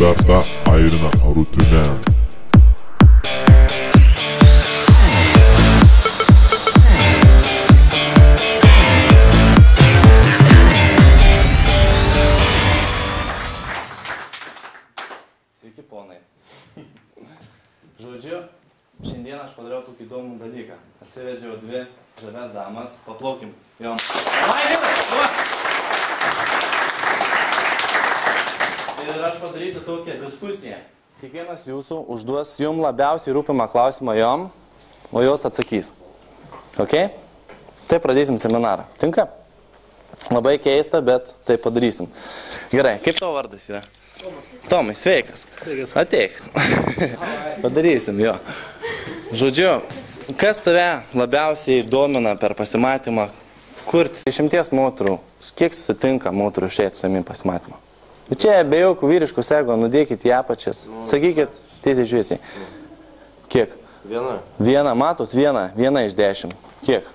Beta Airina Rutine. Sveiki, ponai. Žodžiu, šiandien aš padariau tokį įdomų dalyką. Atsivedžiau dvi žavias damas. Paplaukim jom. Ir aš padarysiu tokią diskusiją. Kiekvienas jūsų užduos jums labiausiai rūpimą klausimą jom, o jos atsakys. Ok? Tai pradėsim seminarą. Tinka? Labai keista, bet tai padarysim. Gerai, kaip tavo vardas yra? Tomai, sveikas. Sveikas. Ateik. Padarysim, jo. Žodžiu, kas tave labiausiai domina per pasimatymą? Kur 10 moterų, kiek susitinka moterų išėjti su savimi pasimatymą? Čia be jokių vyriškų sego, nudėkit į apačias. Sakykit, tiesiai šviesiai. Kiek? Viena. Viena, matot, viena iš 10. Kiek?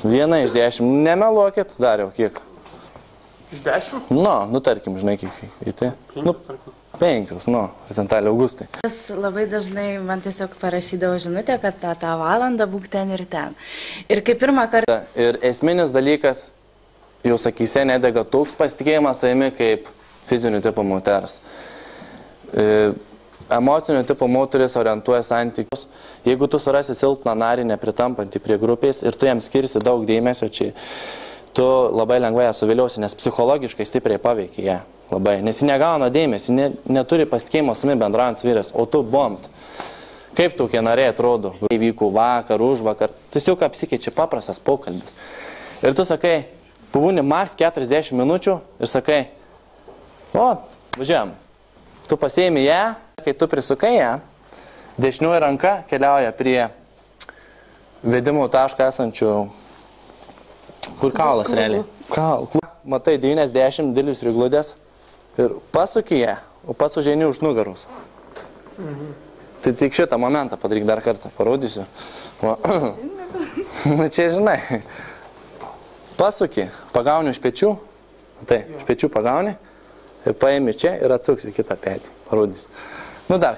Viena iš 10. Nemeluokit, Dariau, kiek? Iš 10? Nu, tarkim, žinai, kiek į tai? 5, Rozentalė Augustai. Labai dažnai man tiesiog parašydavo žinutę, kad tą valandą būk ten ir ten. Ir kaip pirmą kartą... Ir esminis dalykas, jau sakyse, nedega toks pasitikėjimas savimi kaip fizinių tipo moters. Emocinių tipo moteris orientuoja santykius. Jeigu tu surasi silpną narį, nepritampantį prie grupės ir tu jam skirsi daug dėmesio, čia tu labai lengvai ją suviliosi, nes psichologiškai stipriai paveikia ją. Labai. Nes ji negauna dėmesio, neturi pasitikėjimo savimi bendraujant su vyras, o tu bomt. Kaip tokie nariai atrodo? Įvyko vakar, už vakar. Tiesiog apsikeičia paprastas pokalbis. Ir tu sakai, pabūni maks 40 minučių ir sakai, o, važiuojam. Tu pasiėmi ją, kai tu prisukai ją, dešinioji ranka keliauja prie vedimo taško esančių, kur kaulas realiai. Matai 90 didelis rigludės ir pasuki ją, o pats užeini už nugaros. Tai tik šitą momentą padaryk dar kartą, parodysiu. Na čia žinai. Pasuki, pagauni iš pečių, tai, iš pečių pagauni ir paėmi čia ir atsuksi kitą petį, parodysiu. Nu dar.